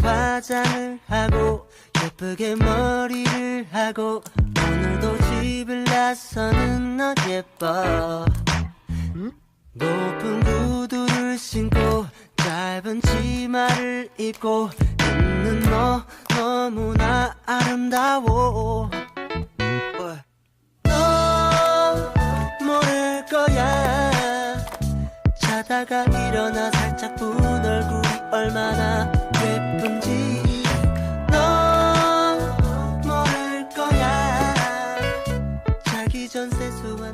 화장을 하고 예쁘게 머리를 하고 오늘도 집을 나서는 너 예뻐. 높은 구두를 신고 짧은 치마를 입고 있는 너 너무나 아름다워. 너 모를 거야. 자다가 일어나 살짝 부은 얼굴이 얼마나 예쁜지. 너 모를 거야. 자기 전 세수한